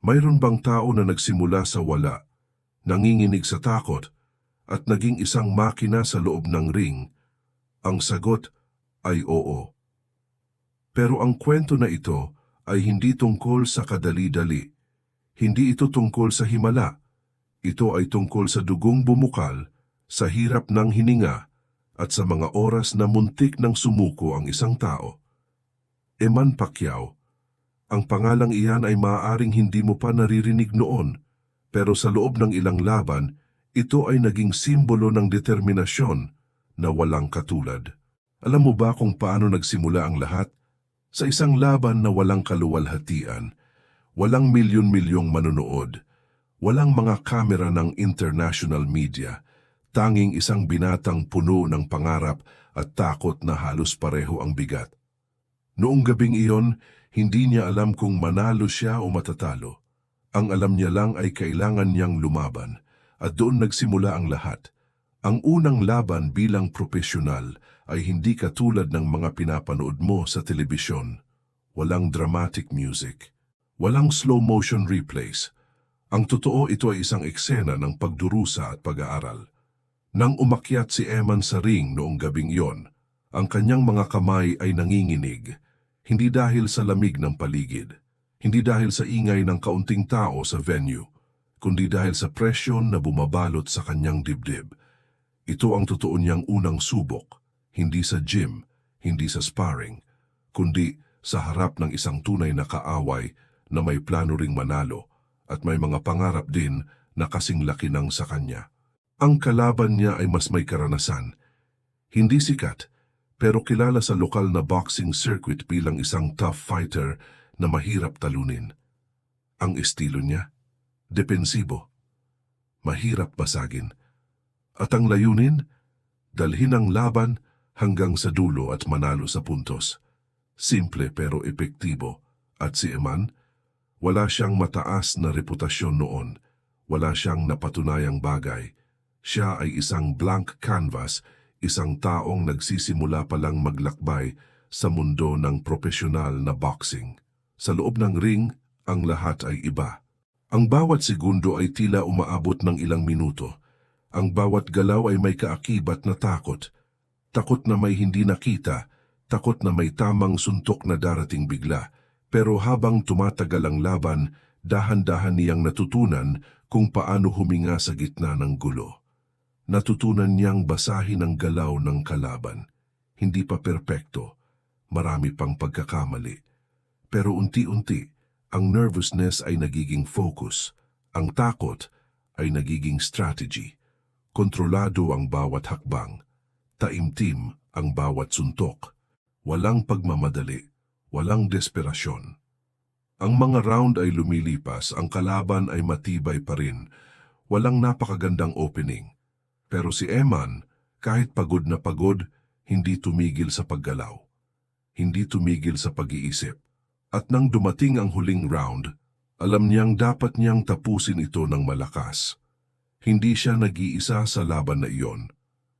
Mayroon bang tao na nagsimula sa wala, nanginginig sa takot, at naging isang makina sa loob ng ring? Ang sagot ay oo. Pero ang kwento na ito ay hindi tungkol sa kadali-dali. Hindi ito tungkol sa himala. Ito ay tungkol sa dugong bumukal, sa hirap ng hininga, at sa mga oras na muntik ng sumuko ang isang tao. Eman Pacquiao. Ang pangalang iyan ay maaaring hindi mo pa naririnig noon, pero sa loob ng ilang laban, ito ay naging simbolo ng determinasyon na walang katulad. Alam mo ba kung paano nagsimula ang lahat? Sa isang laban na walang kaluwalhatian, walang milyon-milyong manonood, walang mga kamera ng international media, tanging isang binatang puno ng pangarap at takot na halos pareho ang bigat. Noong gabing iyon, hindi niya alam kung manalo siya o matatalo. Ang alam niya lang ay kailangan niyang lumaban, at doon nagsimula ang lahat. Ang unang laban bilang propesyonal ay hindi katulad ng mga pinapanood mo sa telebisyon. Walang dramatic music, walang slow-motion replays. Ang totoo, ito ay isang eksena ng pagdurusa at pag-aaral. Nang umakyat si Eman sa ring noong gabing iyon, ang kanyang mga kamay ay nanginginig. Hindi dahil sa lamig ng paligid, hindi dahil sa ingay ng kaunting tao sa venue, kundi dahil sa presyon na bumabalot sa kanyang dibdib. Ito ang totoo niyang unang subok, hindi sa gym, hindi sa sparring, kundi sa harap ng isang tunay na kaaway na may plano ring manalo at may mga pangarap din na kasing laki ng sa kanya. Ang kalaban niya ay mas may karanasan, hindi sikat, pero kilala sa lokal na boxing circuit bilang isang tough fighter na mahirap talunin. Ang estilo niya, depensibo, mahirap basagin. At ang layunin, dalhin ang laban hanggang sa dulo at manalo sa puntos. Simple pero epektibo. At si Eman, wala siyang mataas na reputasyon noon. Wala siyang napatunayang bagay. Siya ay isang blank canvas, isang taong nagsisimula palang maglakbay sa mundo ng propesyonal na boxing. Sa loob ng ring, ang lahat ay iba. Ang bawat segundo ay tila umaabot ng ilang minuto. Ang bawat galaw ay may kaakibat na takot. Takot na may hindi nakita, takot na may tamang suntok na darating bigla. Pero habang tumatagal ang laban, dahan-dahan niyang natutunan kung paano huminga sa gitna ng gulo. Natutunan niyang basahin ang galaw ng kalaban. Hindi pa perpekto, marami pang pagkakamali. Pero unti-unti, ang nervousness ay nagiging focus, ang takot ay nagiging strategy. Kontrolado ang bawat hakbang, taimtim ang bawat suntok. Walang pagmamadali, walang desperasyon. Ang mga round ay lumilipas, ang kalaban ay matibay pa rin. Walang napakagandang opening. Pero si Eman, kahit pagod na pagod, hindi tumigil sa paggalaw. Hindi tumigil sa pag-iisip. At nang dumating ang huling round, alam niyang dapat niyang tapusin ito ng malakas. Hindi siya nag-iisa sa laban na iyon.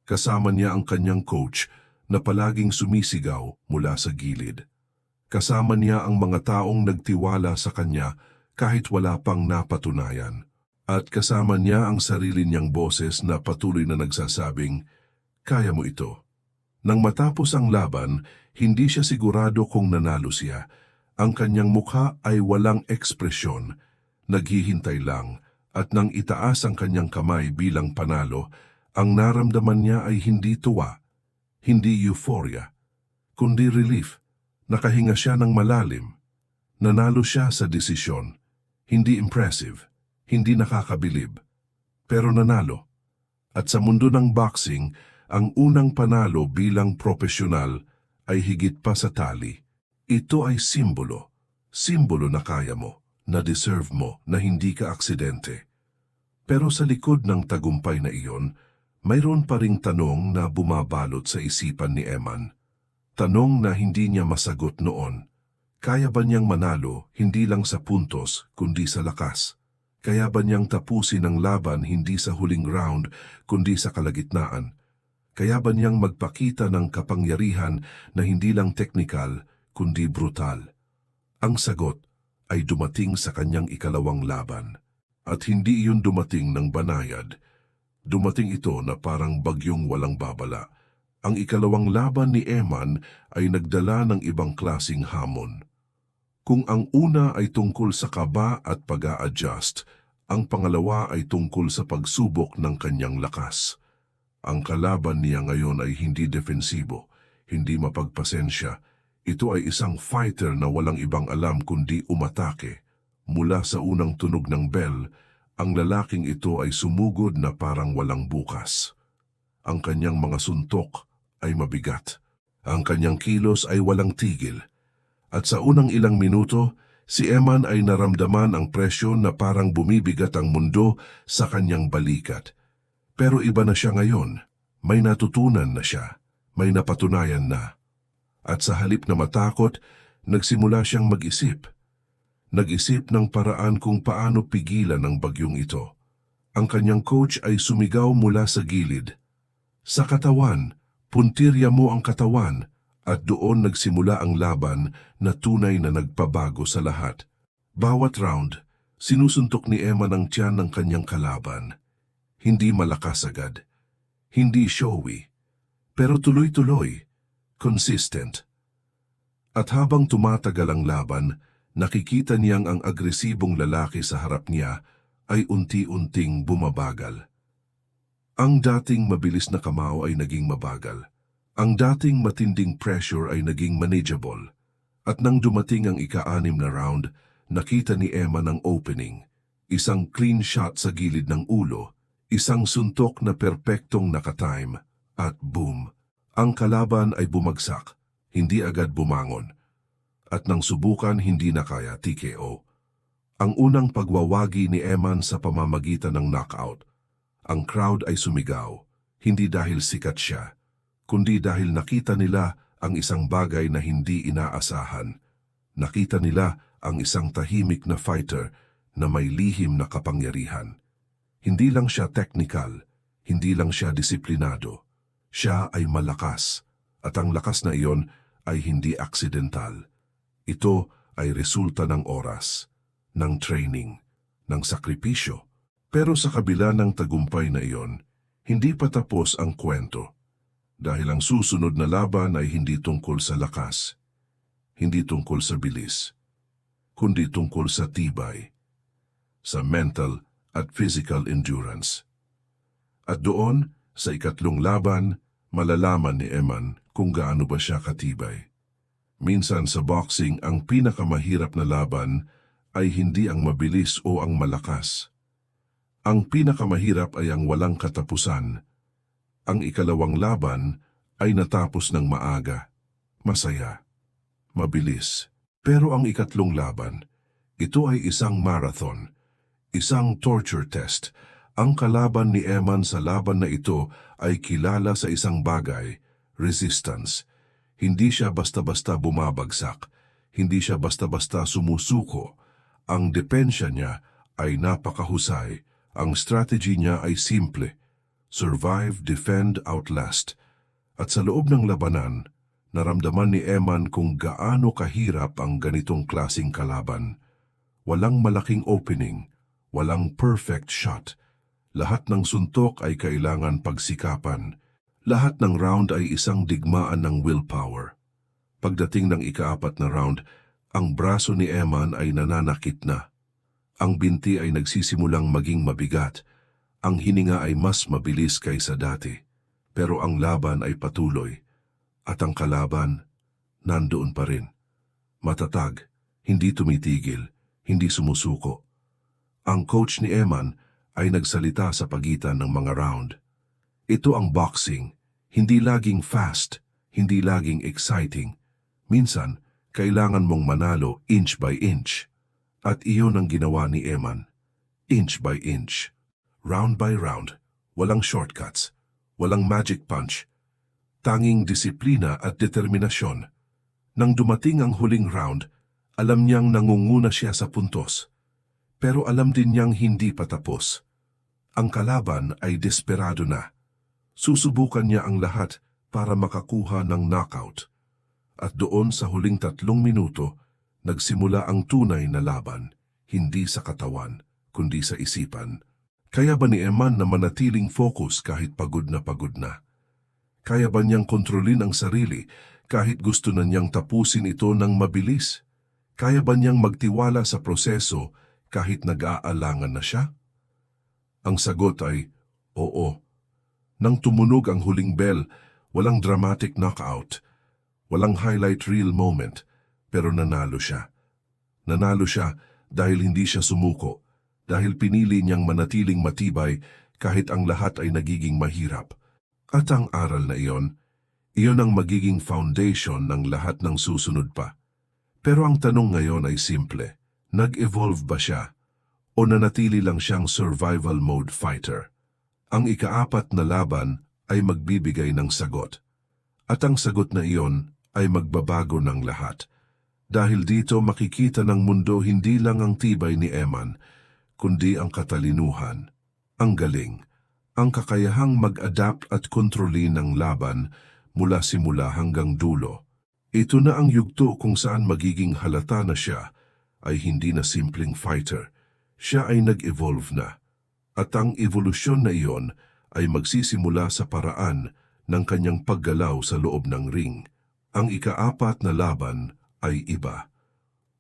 Kasama niya ang kanyang coach na palaging sumisigaw mula sa gilid. Kasama niya ang mga taong nagtiwala sa kanya kahit wala pang napatunayan. At kasama niya ang sarili niyang boses na patuloy na nagsasabing, "Kaya mo ito." Nang matapos ang laban, hindi siya sigurado kung nanalo siya. Ang kanyang mukha ay walang ekspresyon, naghihintay lang, at nang itaas ang kanyang kamay bilang panalo, ang naramdaman niya ay hindi tuwa, hindi euphoria, kundi relief. Nakahinga siya ng malalim. Nanalo siya sa desisyon, hindi impressive, hindi nakakabilib, pero nanalo. At sa mundo ng boxing, ang unang panalo bilang propesyonal ay higit pa sa tali. Ito ay simbolo. Simbolo na kaya mo, na deserve mo, na hindi ka aksidente. Pero sa likod ng tagumpay na iyon, mayroon pa ring tanong na bumabalot sa isipan ni Eman. Tanong na hindi niya masagot noon. Kaya ba niyang manalo hindi lang sa puntos kundi sa lakas? Kaya ba niyang tapusin ang laban hindi sa huling round kundi sa kalagitnaan? Kaya ba niyang magpakita ng kapangyarihan na hindi lang teknikal kundi brutal? Ang sagot ay dumating sa kanyang ikalawang laban. At hindi iyon dumating ng banayad. Dumating ito na parang bagyong walang babala. Ang ikalawang laban ni Eman ay nagdala ng ibang klasing hamon. Kung ang una ay tungkol sa kaba at pag-a-adjust, ang pangalawa ay tungkol sa pagsubok ng kanyang lakas. Ang kalaban niya ngayon ay hindi defensibo, hindi mapagpasensya. Ito ay isang fighter na walang ibang alam kundi umatake. Mula sa unang tunog ng bell, ang lalaking ito ay sumugod na parang walang bukas. Ang kanyang mga suntok ay mabigat. Ang kanyang kilos ay walang tigil. At sa unang ilang minuto, si Eman ay naramdaman ang presyon na parang bumibigat ang mundo sa kanyang balikat. Pero iba na siya ngayon. May natutunan na siya. May napatunayan na. At sa halip na matakot, nagsimula siyang mag-isip. Nag-isip ng paraan kung paano pigilan ang bagyong ito. Ang kanyang coach ay sumigaw mula sa gilid. Sa katawan, puntirya mo ang katawan, at doon nagsimula ang laban na tunay na nagpabago sa lahat. Bawat round, sinusuntok ni Eman ang tiyan ng kanyang kalaban. Hindi malakas agad, hindi showy, pero tuloy-tuloy, consistent. At habang tumatagal ang laban, nakikita niyang ang agresibong lalaki sa harap niya ay unti-unting bumabagal. Ang dating mabilis na kamao ay naging mabagal. Ang dating matinding pressure ay naging manageable. At nang dumating ang ika-6 na round, nakita ni Eman ang opening. Isang clean shot sa gilid ng ulo, isang suntok na perpektong nakatime, at boom! Ang kalaban ay bumagsak, hindi agad bumangon. At nang subukan hindi na kaya TKO. Ang unang pagwawagi ni Eman sa pamamagitan ng knockout. Ang crowd ay sumigaw, hindi dahil sikat siya, kundi dahil nakita nila ang isang bagay na hindi inaasahan. Nakita nila ang isang tahimik na fighter na may lihim na kapangyarihan. Hindi lang siya technical, hindi lang siya disiplinado. Siya ay malakas, at ang lakas na iyon ay hindi aksidental. Ito ay resulta ng oras, ng training, ng sakripisyo. Pero sa kabila ng tagumpay na iyon, hindi pa tapos ang kwento. Dahil ang susunod na laban ay hindi tungkol sa lakas, hindi tungkol sa bilis, kundi tungkol sa tibay, sa mental at physical endurance. At doon, sa ikatlong laban, malalaman ni Eman kung gaano ba siya katibay. Minsan sa boxing, ang pinakamahirap na laban ay hindi ang mabilis o ang malakas. Ang pinakamahirap ay ang walang katapusan. Ang ikalawang laban ay natapos ng maaga, masaya, mabilis. Pero ang ikatlong laban, ito ay isang marathon, isang torture test. Ang kalaban ni Eman sa laban na ito ay kilala sa isang bagay, resistance. Hindi siya basta-basta bumabagsak, hindi siya basta-basta sumusuko. Ang depensya niya ay napakahusay, ang strategy niya ay simple, survive, defend, outlast. At sa loob ng labanan, naramdaman ni Eman kung gaano kahirap ang ganitong klasing kalaban. Walang malaking opening, walang perfect shot. Lahat ng suntok ay kailangan pagsikapan. Lahat ng round ay isang digmaan ng willpower. Pagdating ng ika-4 na round, ang braso ni Eman ay nananakit na. Ang binti ay nagsisimulang maging mabigat. Ang hininga ay mas mabilis kaysa dati. Pero ang laban ay patuloy. At ang kalaban, nandoon pa rin. Matatag, hindi tumitigil, hindi sumusuko. Ang coach ni Eman ay nagsalita sa pagitan ng mga round. Ito ang boxing, hindi laging fast, hindi laging exciting. Minsan, kailangan mong manalo inch by inch. At iyon ang ginawa ni Eman. Inch by inch, round by round, walang shortcuts, walang magic punch. Tanging disiplina at determinasyon. Nang dumating ang huling round, alam niyang nangunguna siya sa puntos. Pero alam din niyang hindi pa tapos. Ang kalaban ay desperado na. Susubukan niya ang lahat para makakuha ng knockout. At doon sa huling 3 minuto, Nagsimula ang tunay na laban, hindi sa katawan, kundi sa isipan. Kaya ba ni Eman na manatiling focus kahit pagod na pagod na? Kaya ba niyang kontrolin ang sarili kahit gusto na niyang tapusin ito ng mabilis? Kaya ba niyang magtiwala sa proseso kahit nag-aalangan na siya? Ang sagot ay, oo. Nang tumunog ang huling bell, walang dramatic knockout, walang highlight reel moment, pero nanalo siya. Nanalo siya dahil hindi siya sumuko, dahil pinili niyang manatiling matibay kahit ang lahat ay nagiging mahirap. At ang aral na iyon ang magiging foundation ng lahat ng susunod pa. Pero ang tanong ngayon ay simple, nag-evolve ba siya? O nanatili lang siyang survival mode fighter? Ang ikaapat na laban ay magbibigay ng sagot. At ang sagot na iyon ay magbabago ng lahat. Dahil dito makikita ng mundo hindi lang ang tibay ni Eman, kundi ang katalinuhan, ang galing, ang kakayahang mag-adapt at kontrolin ng laban mula simula hanggang dulo. Ito na ang yugto kung saan magiging halata na siya ay hindi na simpleng fighter. Siya ay nag-evolve na. At ang evolusyon na iyon ay magsisimula sa paraan ng kanyang paggalaw sa loob ng ring. Ang ikaapat na laban ay iba.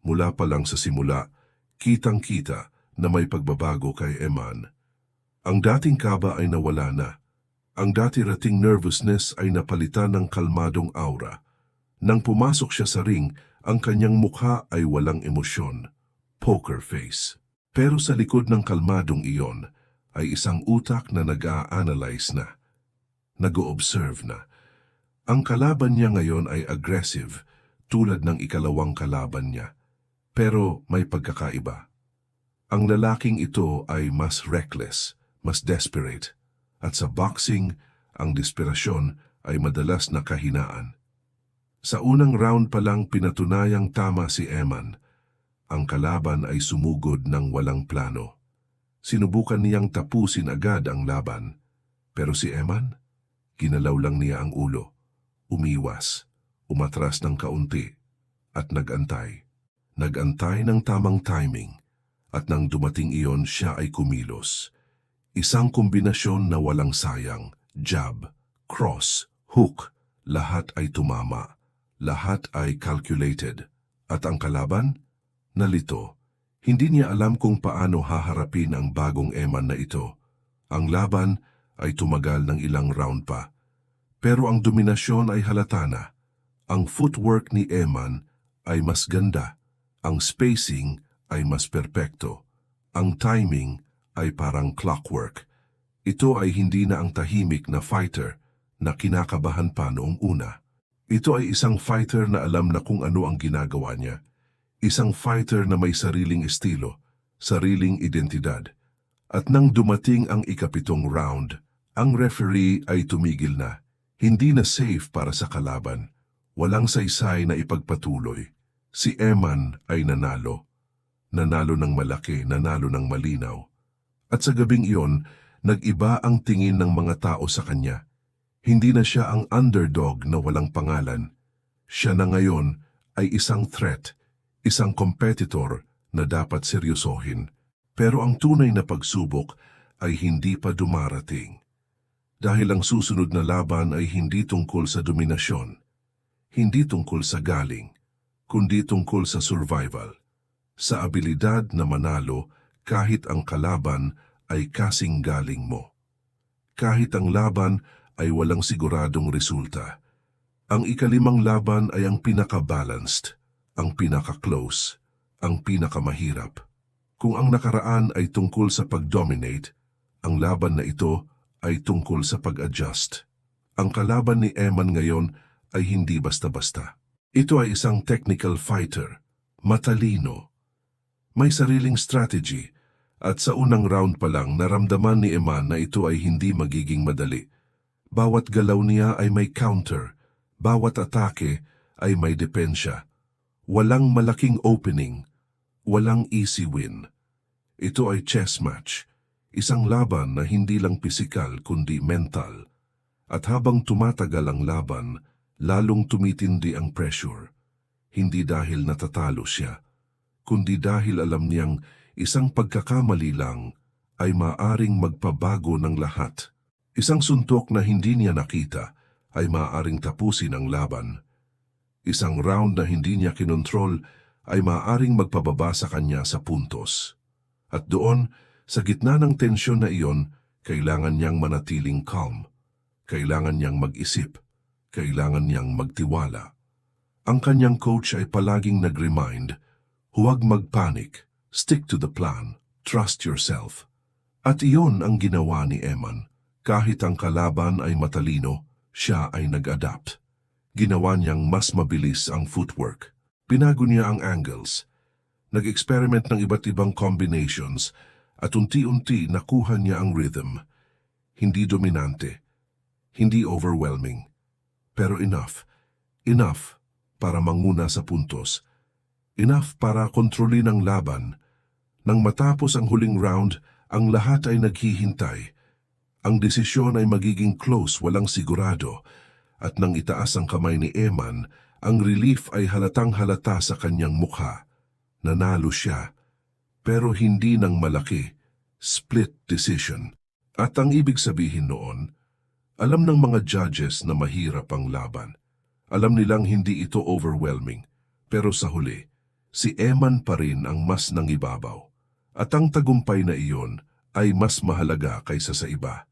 Mula pa lang sa simula, kitang-kita na may pagbabago kay Eman. Ang dating kaba ay nawala na. Ang dati-rating nervousness ay napalitan ng kalmadong aura. Nang pumasok siya sa ring, ang kanyang mukha ay walang emosyon. Poker face. Pero sa likod ng kalmadong iyon ay isang utak na nag-a-analyze na. Nag-o-observe na. Ang kalaban niya ngayon ay aggressive, tulad ng ikalawang kalaban niya. Pero may pagkakaiba. Ang lalaking ito ay mas reckless, mas desperate. At sa boxing, ang desperasyon ay madalas na kahinaan. Sa unang round pa lang pinatunayang tama si Eman. Ang kalaban ay sumugod ng walang plano. Sinubukan niyang tapusin agad ang laban. Pero si Eman, ginalaw lang niya ang ulo. Umiwas, umatras ng kaunti, at nag-antay. Nag-antay ng tamang timing, at nang dumating iyon siya ay kumilos. Isang kombinasyon na walang sayang, jab, cross, hook, lahat ay tumama, lahat ay calculated. At ang kalaban? Nalito. Hindi niya alam kung paano haharapin ang bagong Eman na ito. Ang laban ay tumagal ng ilang round pa. Pero ang dominasyon ay halata na. Ang footwork ni Eman ay mas ganda. Ang spacing ay mas perpekto. Ang timing ay parang clockwork. Ito ay hindi na ang tahimik na fighter na kinakabahan pa noong una. Ito ay isang fighter na alam na kung ano ang ginagawa niya. Isang fighter na may sariling estilo, sariling identidad. At nang dumating ang ikapitong round, ang referee ay tumigil na. Hindi na safe para sa kalaban. Walang saysay na ipagpatuloy. Si Eman ay nanalo. Nanalo ng malaki, nanalo ng malinaw. At sa gabing iyon, nag-iba ang tingin ng mga tao sa kanya. Hindi na siya ang underdog na walang pangalan. Siya na ngayon ay isang threat, isang competitor na dapat seryosohin. Pero ang tunay na pagsubok ay hindi pa dumarating. Dahil ang susunod na laban ay hindi tungkol sa dominasyon, hindi tungkol sa galing, kundi tungkol sa survival, sa abilidad na manalo kahit ang kalaban ay kasing galing mo. Kahit ang laban ay walang siguradong resulta. Ang ikalimang laban ay ang pinaka-balanced, ang pinaka-close, ang pinakamahirap. Kung ang nakaraan ay tungkol sa pag-dominate, ang laban na ito ay tungkol sa pag-adjust. Ang kalaban ni Eman ngayon ay hindi basta-basta. Ito ay isang technical fighter, matalino. May sariling strategy, at sa unang round pa lang naramdaman ni Eman na ito ay hindi magiging madali. Bawat galaw niya ay may counter, bawat atake ay may depensya. Walang malaking opening, walang easy win. Ito ay chess match. Isang laban na hindi lang pisikal kundi mental. At habang tumatagal ang laban, lalong tumitindi ang pressure. hindi dahil natatalo siya, kundi dahil alam niyang isang pagkakamali lang ay maaring magpabago ng lahat. Isang suntok na hindi niya nakita ay maaring tapusin ang laban. Isang round na hindi niya kinontrol ay maaring magpababa sa kanya sa puntos. At doon, sa gitna ng tensyon na iyon, kailangan niyang manatiling calm. Kailangan niyang mag-isip. Kailangan niyang magtiwala. Ang kanyang coach ay palaging nag-remind, huwag mag-panic, stick to the plan, trust yourself. At iyon ang ginawa ni Eman. Kahit ang kalaban ay matalino, siya ay nag-adapt. Ginawa niyang mas mabilis ang footwork. Binago niya ang angles. Nag-experiment ng iba't ibang combinations at unti-unti nakuha niya ang rhythm. Hindi dominante, hindi overwhelming, pero enough. Enough para manguna sa puntos. Enough para kontrolin ang laban. Nang matapos ang huling round, ang lahat ay naghihintay. Ang desisyon ay magiging close, walang sigurado. At nang itaas ang kamay ni Eman, ang relief ay halatang halata sa kanyang mukha. Nanalo siya, pero hindi ng malaki. Split decision. At ang ibig sabihin noon, alam ng mga judges na mahirap ang laban. Alam nilang hindi ito overwhelming. Pero sa huli, si Eman pa rin ang mas nangibabaw. At ang tagumpay na iyon ay mas mahalaga kaysa sa iba.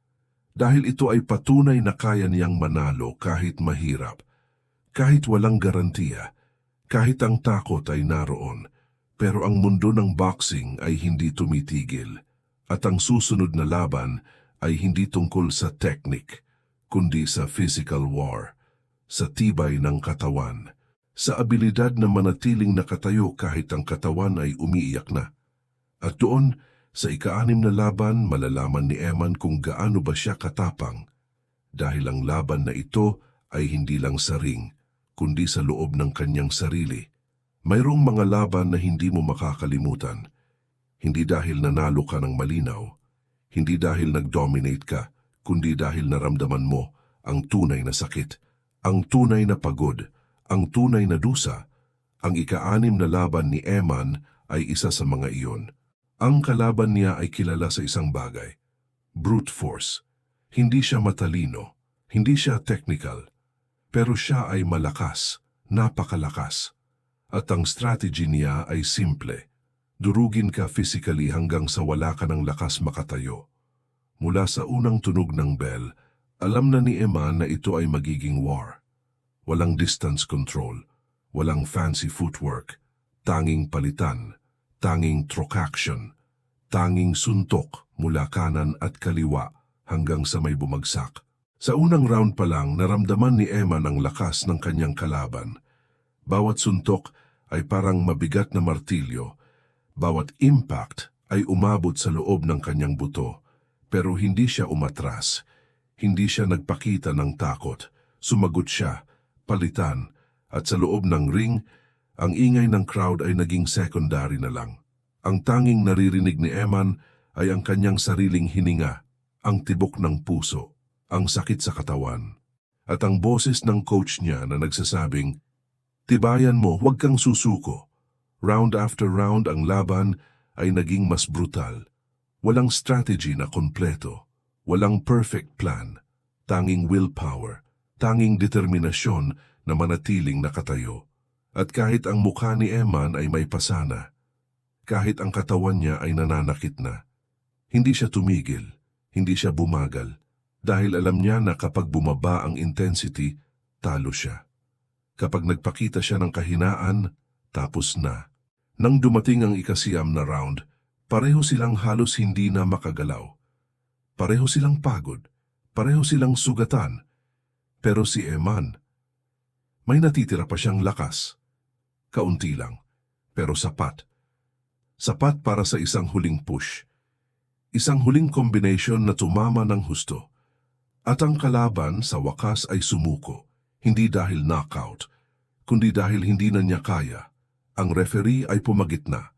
Dahil ito ay patunay na kaya niyang manalo kahit mahirap, kahit walang garantiya, kahit ang takot ay naroon. Pero ang mundo ng boxing ay hindi tumitigil. At ang susunod na laban ay hindi tungkol sa technique, kundi sa physical war, sa tibay ng katawan, sa abilidad na manatiling nakatayo kahit ang katawan ay umiiyak na. At doon, sa ika-6 na laban, malalaman ni Eman kung gaano ba siya katapang. Dahil ang laban na ito ay hindi lang sa ring, kundi sa loob ng kanyang sarili. Mayroong mga laban na hindi mo makakalimutan. Hindi dahil nanalo ka ng malinaw, hindi dahil nag-dominate ka, kundi dahil naramdaman mo ang tunay na sakit, ang tunay na pagod, ang tunay na dusa. Ang ika-6 na laban ni Eman ay isa sa mga iyon. Ang kalaban niya ay kilala sa isang bagay, brute force. Hindi siya matalino, hindi siya technical, pero siya ay malakas, napakalakas. At ang strategy niya ay simple. Durugin ka physically hanggang sa wala ka ng lakas makatayo. Mula sa unang tunog ng bell, alam na ni Eman na ito ay magiging war. Walang distance control, walang fancy footwork, tanging palitan, tanging trocaction, tanging suntok mula kanan at kaliwa hanggang sa may bumagsak. Sa unang round pa lang, naramdaman ni Eman ang lakas ng kanyang kalaban. Bawat suntok ay parang mabigat na martilyo. Bawat impact ay umabot sa loob ng kanyang buto. Pero hindi siya umatras. Hindi siya nagpakita ng takot. Sumagot siya, palitan, at sa loob ng ring, ang ingay ng crowd ay naging secondary na lang. Ang tanging naririnig ni Eman ay ang kanyang sariling hininga, ang tibok ng puso, ang sakit sa katawan, at ang boses ng coach niya na nagsasabing, "Tibayan mo, huwag kang susuko." Round after round ang laban ay naging mas brutal. Walang strategy na kompleto, walang perfect plan, tanging willpower, tanging determinasyon na manatiling nakatayo. At kahit ang mukha ni Eman ay may pasana, kahit ang katawan niya ay nananakit na, hindi siya tumigil, hindi siya bumagal, dahil alam niya na kapag bumaba ang intensity, talo siya. Kapag nagpakita siya ng kahinaan, tapos na. Nang dumating ang ika-9 na round, pareho silang halos hindi na makagalaw. Pareho silang pagod, pareho silang sugatan. Pero si Eman, may natitira pa siyang lakas. Kaunti lang, pero sapat. Sapat para sa isang huling push. Isang huling combination na tumama ng husto. At ang kalaban sa wakas ay sumuko, hindi dahil knockout, kundi dahil hindi na niya kaya. Ang referee ay pumagitna.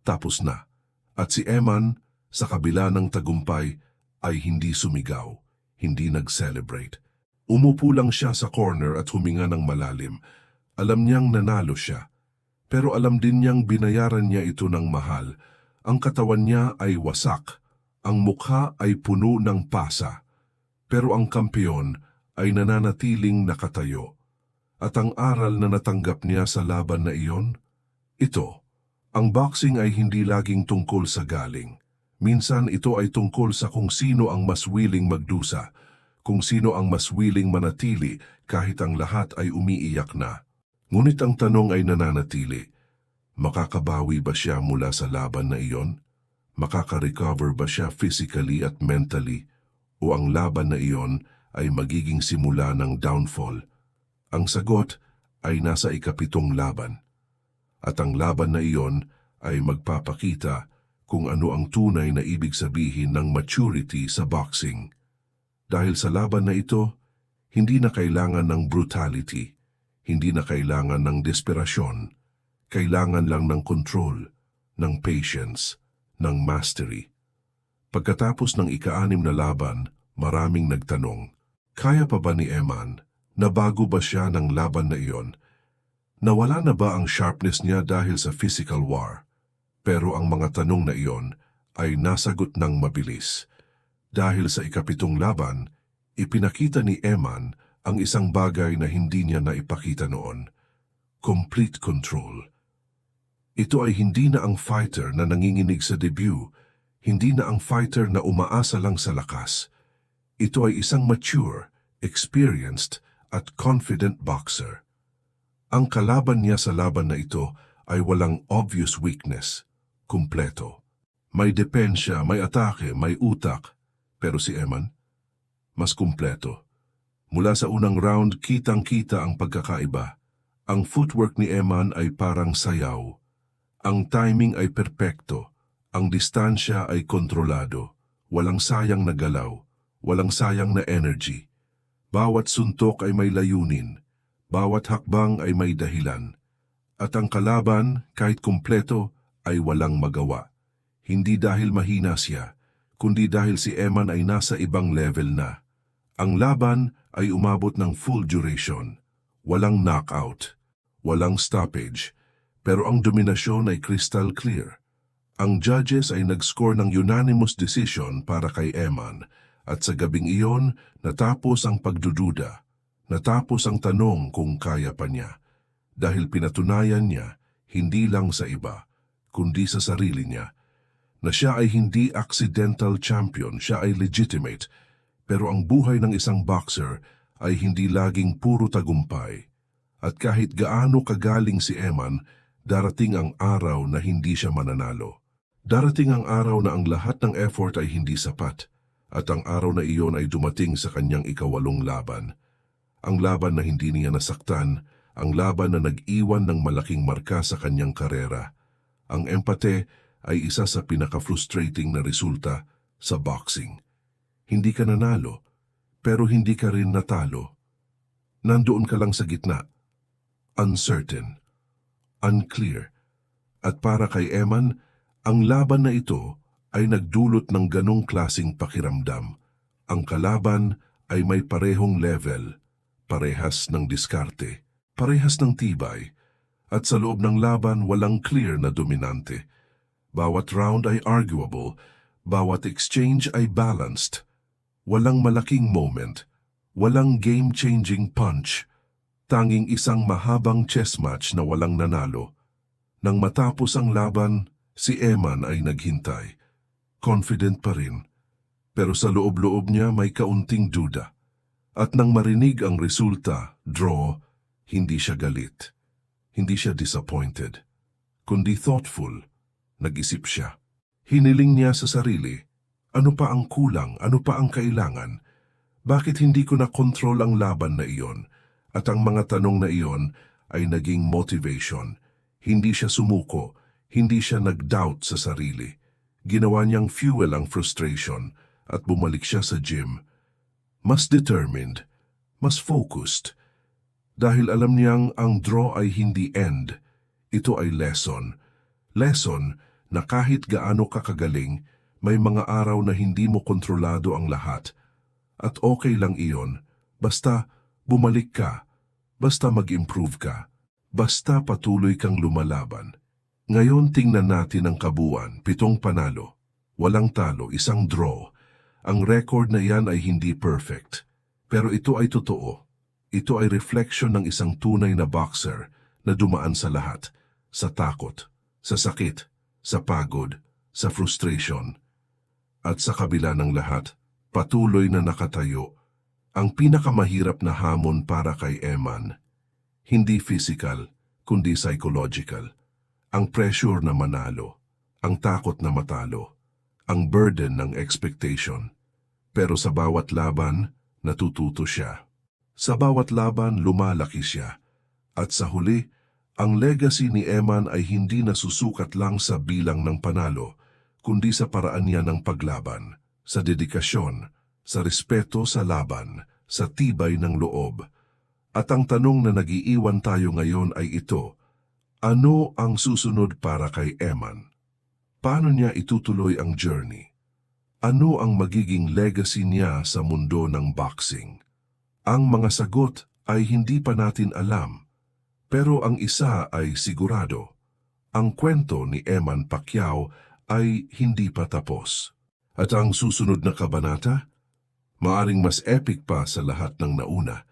Tapos na. At si Eman, sa kabila ng tagumpay, ay hindi sumigaw, hindi nag-celebrate. Umupo lang siya sa corner at huminga ng malalim. Alam niyang nanalo siya, pero alam din niyang binayaran niya ito ng mahal. Ang katawan niya ay wasak, ang mukha ay puno ng pasa, pero ang kampeon ay nananatiling nakatayo. At ang aral na natanggap niya sa laban na iyon, ito, ang boxing ay hindi laging tungkol sa galing. Minsan ito ay tungkol sa kung sino ang mas willing magdusa, kung sino ang mas willing manatili kahit ang lahat ay umiiyak na. Ngunit ang tanong ay nananatili, makakabawi ba siya mula sa laban na iyon? Makaka-recover ba siya physically at mentally? O ang laban na iyon ay magiging simula ng downfall? Ang sagot ay nasa ikapitong laban. At ang laban na iyon ay magpapakita kung ano ang tunay na ibig sabihin ng maturity sa boxing. Dahil sa laban na ito, hindi na kailangan ng brutality, hindi na kailangan ng desperasyon, kailangan lang ng control, ng patience, ng mastery. Pagkatapos ng ika-6 na laban, maraming nagtanong, kaya pa ba ni Eman? Nabago ba siya ng laban na iyon? Nawala na ba ang sharpness niya dahil sa physical war? Pero ang mga tanong na iyon ay nasagot ng mabilis. Dahil sa ikapitong laban, ipinakita ni Eman ang isang bagay na hindi niya naipakita noon. Complete control. Ito ay hindi na ang fighter na nanginginig sa debut, hindi na ang fighter na umaasa lang sa lakas. Ito ay isang mature, experienced, at confident boxer. Ang kalaban niya sa laban na ito ay walang obvious weakness, kumpleto. May depensya, may atake, may utak, pero si Eman, mas kumpleto. Mula sa unang round, kitang-kita ang pagkakaiba. Ang footwork ni Eman ay parang sayaw. Ang timing ay perpekto. Ang distansya ay kontrolado. Walang sayang na galaw. Walang sayang na energy. Bawat suntok ay may layunin. Bawat hakbang ay may dahilan. At ang kalaban, kahit kumpleto, ay walang magawa. Hindi dahil mahina siya, kundi dahil si Eman ay nasa ibang level na. Ang laban ay umabot ng full duration. Walang knockout, walang stoppage, pero ang dominasyon ay crystal clear. Ang judges ay nag-score ng unanimous decision para kay Eman, at sa gabing iyon, natapos ang pagdududa. Natapos ang tanong kung kaya pa niya. Dahil pinatunayan niya, hindi lang sa iba, kundi sa sarili niya, na siya ay hindi accidental champion, siya ay legitimate. Pero ang buhay ng isang boxer ay hindi laging puro tagumpay. At kahit gaano kagaling si Eman, darating ang araw na hindi siya mananalo. Darating ang araw na ang lahat ng effort ay hindi sapat. At ang araw na iyon ay dumating sa kanyang ika-8 laban. Ang laban na hindi niya nasaktan, ang laban na nag-iwan ng malaking marka sa kanyang karera. Ang empate ay isa sa pinaka-frustrating na resulta sa boxing. Hindi ka nanalo, pero hindi ka rin natalo. Nandoon ka lang sa gitna. Uncertain. Unclear. At para kay Eman, ang laban na ito ay nagdulot ng ganong klasing pakiramdam. Ang kalaban ay may parehong level, parehas ng diskarte, parehas ng tibay, at sa loob ng laban walang clear na dominante. Bawat round ay arguable, bawat exchange ay balanced. Walang malaking moment, walang game-changing punch, tanging isang mahabang chess match na walang nanalo. Nang matapos ang laban, si Eman ay naghintay. Confident pa rin, pero sa loob-loob niya may kaunting duda. At nang marinig ang resulta, draw, hindi siya galit. Hindi siya disappointed, kundi thoughtful. Nag-isip siya. Hiniling niya sa sarili, ano pa ang kulang, ano pa ang kailangan? Bakit hindi ko na-control ang laban na iyon? At ang mga tanong na iyon ay naging motivation. Hindi siya sumuko, hindi siya nag-doubt sa sarili. Ginawa niyang fuel ang frustration at bumalik siya sa gym. Mas determined, mas focused. Dahil alam niyang ang draw ay hindi end. Ito ay lesson. Lesson na kahit gaano ka kagaling, may mga araw na hindi mo kontrolado ang lahat. At okay lang iyon, basta bumalik ka, basta mag-improve ka. Basta patuloy kang lumalaban. Ngayon tingnan natin ang kabuuan, 7 panalo, walang talo, 1 draw. Ang record na yan ay hindi perfect. Pero ito ay totoo. Ito ay reflection ng isang tunay na boxer na dumaan sa lahat. Sa takot, sa sakit, sa pagod, sa frustration. At sa kabila ng lahat, patuloy na nakatayo. Ang pinakamahirap na hamon para kay Eman, hindi physical, kundi psychological. Ang pressure na manalo, ang takot na matalo, ang burden ng expectation. Pero sa bawat laban, natututo siya. Sa bawat laban, lumalaki siya. At sa huli, ang legacy ni Eman ay hindi nasusukat lang sa bilang ng panalo, kundi sa paraan niya ng paglaban, sa dedikasyon, sa respeto sa laban, sa tibay ng loob. At ang tanong na nag-iiwan tayo ngayon ay ito, ano ang susunod para kay Eman? Paano niya itutuloy ang journey? Ano ang magiging legacy niya sa mundo ng boxing? Ang mga sagot ay hindi pa natin alam, pero ang isa ay sigurado. Ang kwento ni Eman Pacquiao ay hindi pa tapos. At ang susunod na kabanata, maaring mas epic pa sa lahat ng nauna.